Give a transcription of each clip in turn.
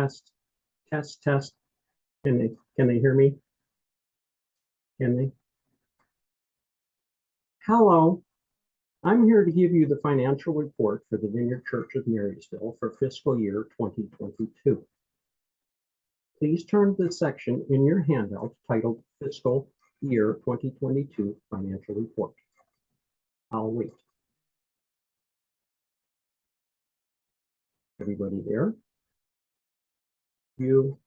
Test, test, test. Can they hear me? Can they? Hello, I'm here to give you the financial report for the Vineyard Church of Marysville for fiscal year 2022. Please turn to the section in your handout titled Fiscal Year 2022 Financial Report. I'll wait. Everybody there? You,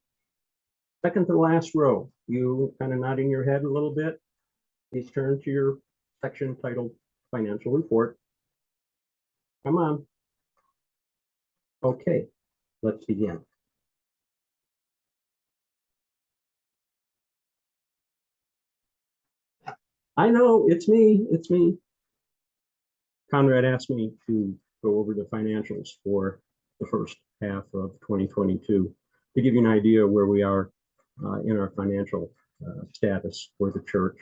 second to last row, you kind of nodding your head a little bit. Please turn to your section titled Financial Report. Come on. Okay, let's begin. I know, it's me. Conrad asked me to go over the financials for the first half of 2022 to give you an idea where we are in our financial status for the church.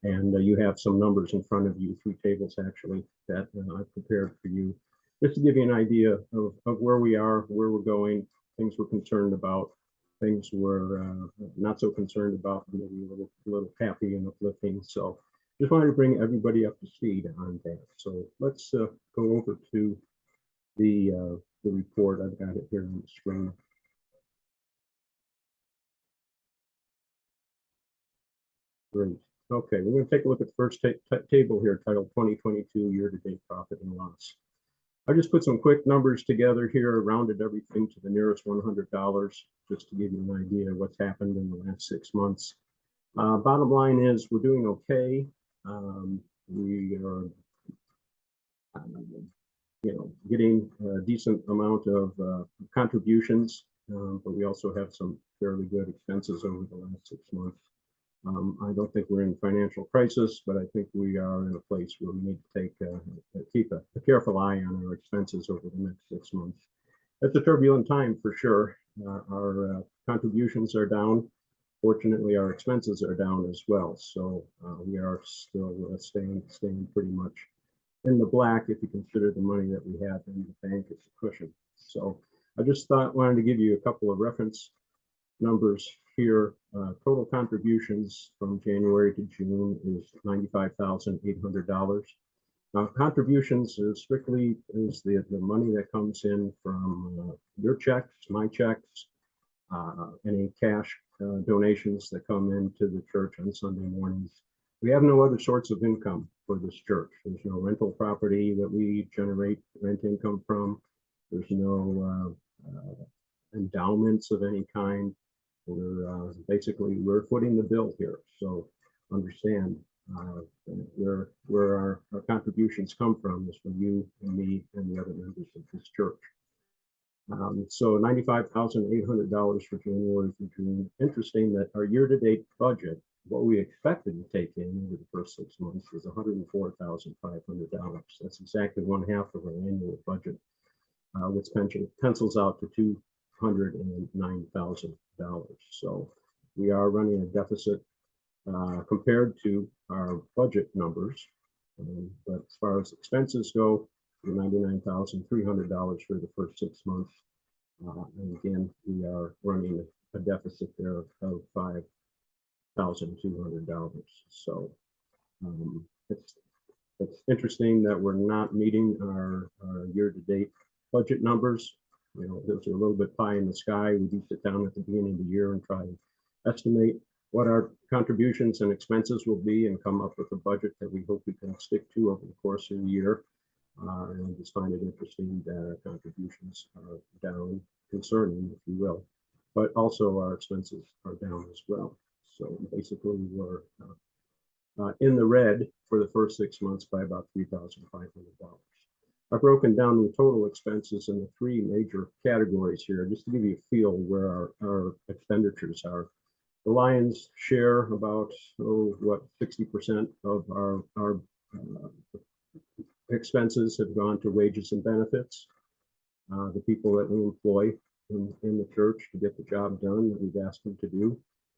And you have some numbers in front of you, 3 tables actually, that I've prepared for you, just to give you an idea of where we are, where we're going, things we're concerned about, things we're not so concerned about, maybe a little happy and uplifting. So just wanted to bring everybody up to speed on that. So let's go over to the report. I've got it here on the screen. Great. Okay, we're going to take a look at the first table here titled 2022 year-to-date profit and loss. I just put some quick numbers together here, rounded everything to the nearest $100, just to give you an idea of what's happened in the last 6 months. Bottom line is we're doing okay. We are, getting a decent amount of contributions, but we also have some fairly good expenses over the last 6 months. I don't think we're in financial crisis, but I think we are in a place where we need to keep a careful eye on our expenses over the next 6 months. It's a turbulent time for sure. Our contributions are down. Fortunately, our expenses are down as well. So we are still staying pretty much in the black if you consider the money that we have in the bank as a cushion. So I just wanted to give you a couple of reference numbers here. Total contributions from January to June is $95,800. Now, contributions is strictly the money that comes in from your checks, my checks, any cash donations that come into the church on Sunday mornings. We have no other sorts of income for this church. There's no rental property that we generate rent income from. There's no endowments of any kind. We're footing the bill here. So understand where our contributions come from is from you and me and the other members of this church. So $95,800 for January through June. Interesting that our year-to-date budget, what we expected to take in over the first 6 months, was $104,500. That's exactly 1/2 of our annual budget, which pencils out to $209,000. So we are running a deficit compared to our budget numbers. But as far as expenses go, $99,300 for the first 6 months. And again, we are running a deficit there of $5,200. So it's interesting that we're not meeting our year-to-date budget numbers. Those are a little bit pie in the sky. We do sit down at the beginning of the year and try to estimate what our contributions and expenses will be and come up with a budget that we hope we can stick to over the course of the year. And I just find it interesting that our contributions are down, concerning, if you will, but also our expenses are down as well. So basically, we're in the red for the first 6 months by about $3,500. I've broken down the total expenses into 3 major categories here, just to give you a feel where our expenditures are. The lion's share, about 60% of our expenses have gone to wages and benefits. The people that we employ in the church to get the job done that we've asked them to do.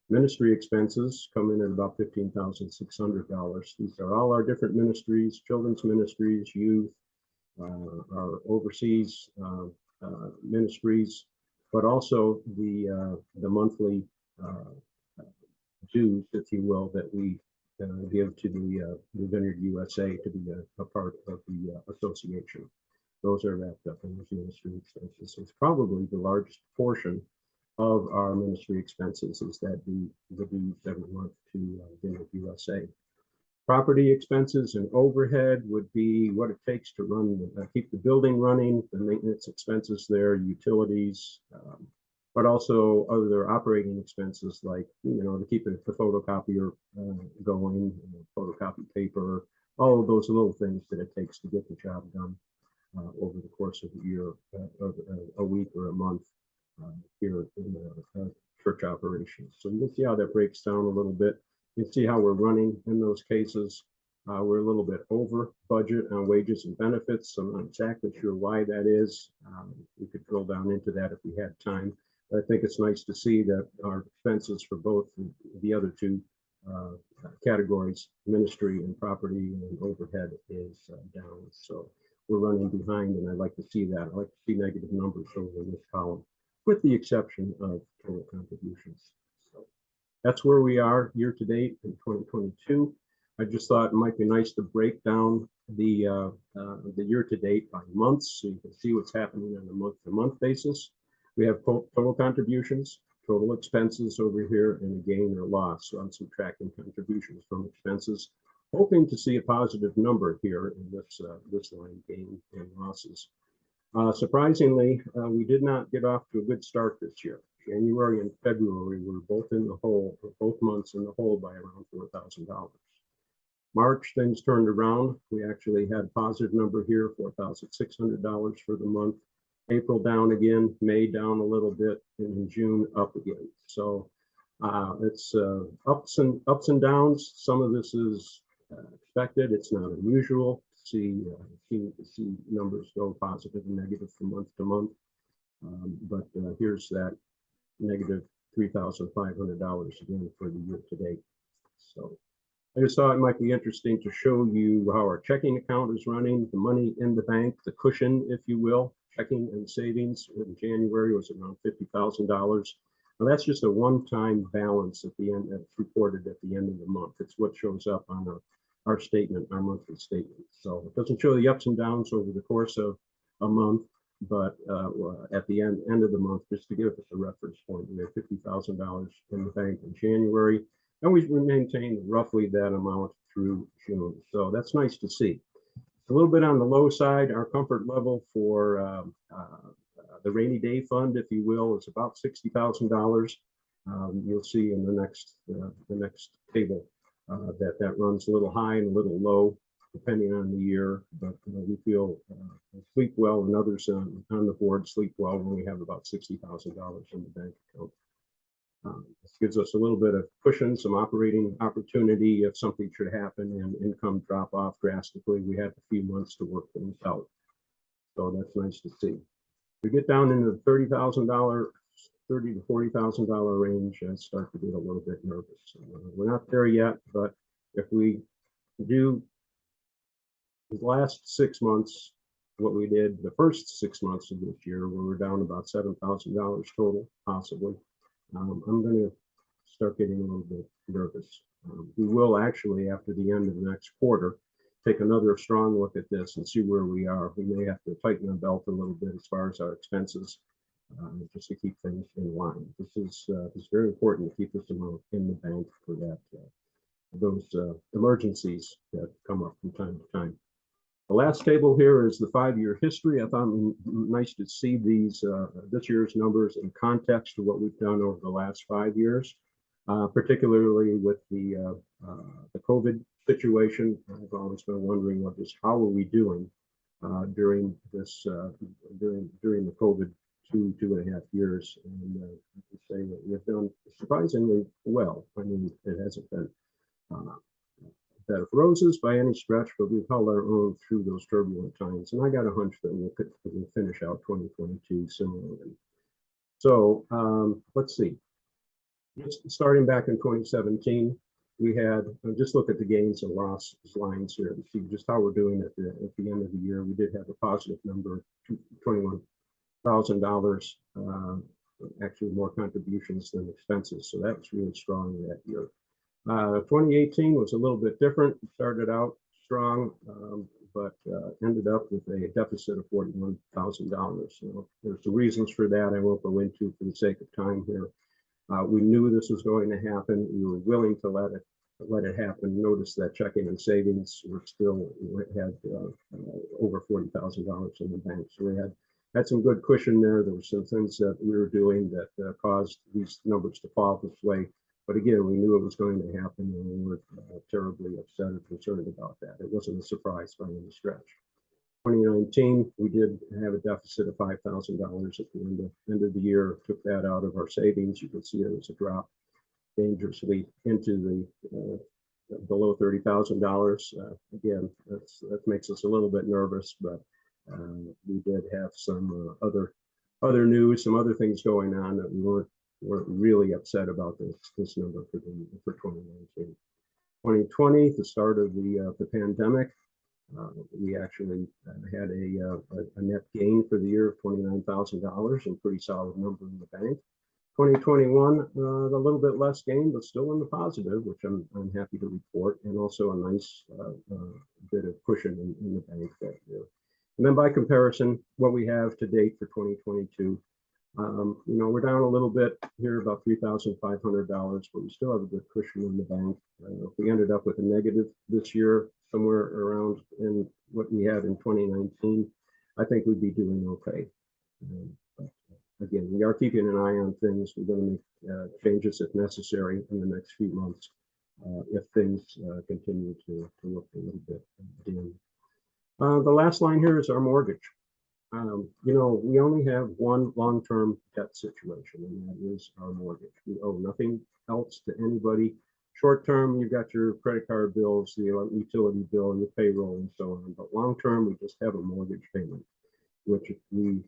Ministry expenses come in at about $15,600. These are all our different ministries, children's ministries, youth, our overseas ministries, but also the monthly dues, if you will, that we give to the Vineyard USA to be a part of the association. Those are wrapped up in those ministry expenses. So it's probably the largest portion of our ministry expenses is that the dues every month to Vineyard USA. Property expenses and overhead would be what it takes to run, keep the building running, the maintenance expenses there, utilities, but also other operating expenses like, to keep the photocopier going, photocopy paper, all of those little things that it takes to get the job done over the course of a year, a week or a month here in the church operations. So you can see how that breaks down a little bit. You can see how we're running in those cases. We're a little bit over budget on wages and benefits. I'm not exactly sure why that is. We could drill down into that if we had time. But I think it's nice to see that our expenses for both the other two categories, ministry and property and overhead, is down. So we're running behind, and I'd like to see that. I'd like to see negative numbers over in this column, with the exception of total contributions. So that's where we are year to date in 2022. I just thought it might be nice to break down the year to date by months, so you can see what's happening on a month-to-month basis. We have total contributions, total expenses over here, and a gain or loss. So I'm subtracting contributions from expenses, hoping to see a positive number here in this line, gain and losses. Surprisingly, we did not get off to a good start this year. January and February were both in the hole, both months in the hole by around $4,000. March, things turned around. We actually had a positive number here, $4,600 for the month. April down again, May down a little bit, and in June up again. So it's ups and downs. Some of this is expected. It's not unusual to see numbers go positive and negative from month to month. But here's that negative $3,500 again for the year to date. So I just thought it might be interesting to show you how our checking account is running, the money in the bank, the cushion, if you will. Checking and savings in January was around $50,000. Now that's just a one-time balance at the end that's reported at the end of the month. It's what shows up on our statement, our monthly statement. So it doesn't show the ups and downs over the course of a month, but at the end of the month, just to give us a reference point, we have $50,000 in the bank in January, and we maintained roughly that amount through June. So that's nice to see. A little bit on the low side. Our comfort level for the rainy day fund, if you will, is about $60,000. You'll see in the next table that runs a little high and a little low depending on the year. But we feel sleep well, and others on the board sleep well when we have about $60,000 in the bank account. This gives us a little bit of cushion, some operating opportunity if something should happen and income drop off drastically. We have a few months to work things out. So that's nice to see. We get down into the $30,000, $30,000 to $40,000 range, and start to get a little bit nervous. We're not there yet, but if we do the last 6 months, what we did the first 6 months of this year, we were down about $7,000 total, possibly. I'm going to start getting a little bit nervous. We will actually, after the end of the next quarter, take another strong look at this and see where we are. We may have to tighten the belt a little bit as far as our expenses, just to keep things in line. This is very important to keep this amount in the bank for that those emergencies that come up from time to time. The last table here is the 5-year history. I thought it was nice to see these this year's numbers in context to what we've done over the last 5 years, particularly with the COVID situation. I've always been wondering just how are we doing during this during the COVID 2.5 years, and I can say that we've done surprisingly well. I mean, it hasn't been bed of roses by any stretch, but we've held our own through those turbulent times. And I got a hunch that we'll finish out 2022 similarly. So let's see. Just starting back in 2017, we had, just look at the gains and losses lines here to see just how we're doing at the end of the year. We did have a positive number, $21,000 actually more contributions than expenses. So that was really strong that year. 2018 was a little bit different. It started out strong, but ended up with a deficit of $41,000. There's some reasons for that I won't go into for the sake of time here. We knew this was going to happen. We were willing to let it happen. Notice that checking and savings were still had over $40,000 in the bank. So we had some good cushion there. There were some things that we were doing that caused these numbers to fall this way. But again, we knew it was going to happen, and we weren't terribly upset or concerned about that. It wasn't a surprise by any stretch. 2019, we did have a deficit of $5,000 at the end of the year. Took that out of our savings. You can see there was a drop dangerously into the below $30,000. Again, that makes us a little bit nervous, but we did have some other news, some other things going on that we weren't really upset about this number for 2019. 2020, the start of the pandemic, we actually had a net gain for the year of $29,000, and pretty solid number in the bank. 2021, a little bit less gain, but still in the positive, which I'm happy to report, and also a nice bit of cushion in the bank that year. And then by comparison, what we have to date for 2022, we're down a little bit here, about $3,500, but we still have a good cushion in the bank. If we ended up with a negative this year, somewhere around in what we had in 2019, I think we'd be doing okay. Again, we are keeping an eye on things. We're going to make changes if necessary in the next few months if things continue to look a little bit dim. The last line here is our mortgage. We only have one long-term debt situation, and that is our mortgage. We owe nothing else to anybody. Short-term, you've got your credit card bills, the utility bill, and your payroll, and so on. But long-term, we just have a mortgage payment, which we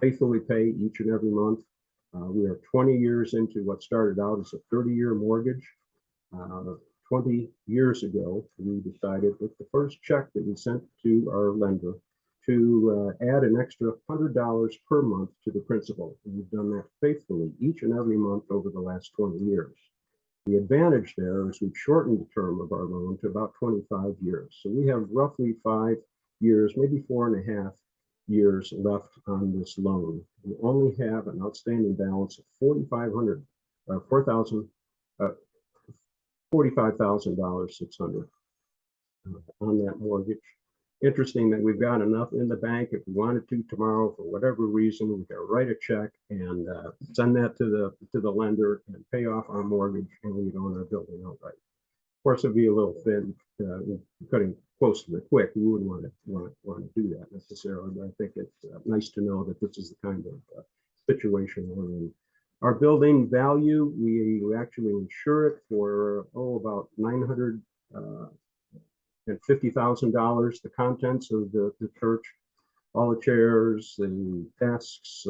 faithfully pay each and every month. We are 20 years into what started out as a 30-year mortgage. 20 years ago, we decided with the first check that we sent to our lender to add an extra $100 per month to the principal. And we've done that faithfully each and every month over the last 20 years. The advantage there is we've shortened the term of our loan to about 25 years. So we have roughly 5 years, maybe 4.5 years left on this loan. We only have an outstanding balance of $45,600 on that mortgage. Interesting that we've got enough in the bank. If we wanted to tomorrow, for whatever reason, we could write a check and send that to the lender and pay off our mortgage, and we'd own our building outright. Of course, it'd be a little thin, cutting close to the quick. We wouldn't want to do that necessarily, but I think it's nice to know that this is the kind of situation we're in. Our building value, we actually insure it for about $950,000. The contents of the church, all the chairs, the desks,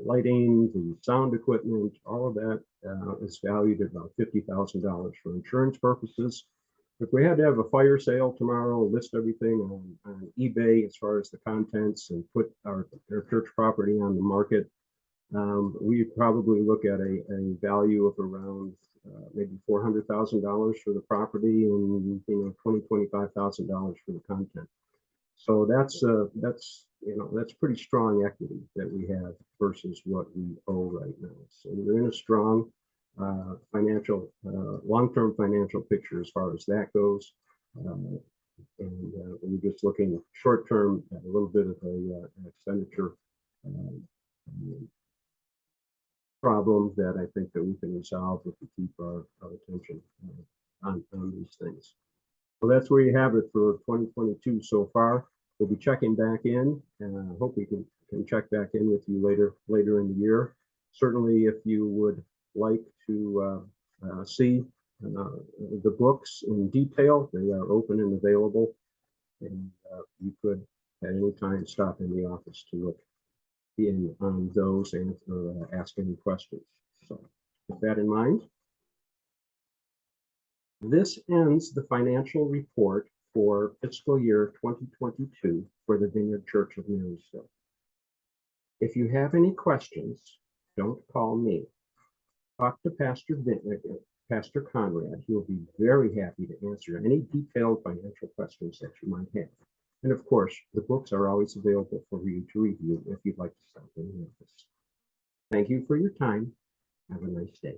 lighting, the sound equipment, all of that is valued at about $50,000 for insurance purposes. If we had to have a fire sale tomorrow, list everything on eBay as far as the contents and put our church property on the market, we'd probably look at a value of around maybe $400,000 for the property and $25,000 for the content. So that's pretty strong equity that we have versus what we owe right now. So we're in a strong long-term financial picture as far as that goes. And we're just looking short-term at a little bit of an expenditure problem that I think that we can resolve if we keep our attention on these things. So that's where you have it for 2022 so far. We'll be checking back in, and I hope we can check back in with you later in the year. Certainly, if you would like to see the books in detail, they are open and available, and you could at any time stop in the office to look in on those and ask any questions. So with that in mind, this ends the financial report for fiscal year 2022 for the Vineyard Church of Marysville. If you have any questions, don't call me. Talk to Pastor Conrad. He'll be very happy to answer any detailed financial questions that you might have. And of course, the books are always available for you to review if you'd like to stop in the office. Thank you for your time. Have a nice day.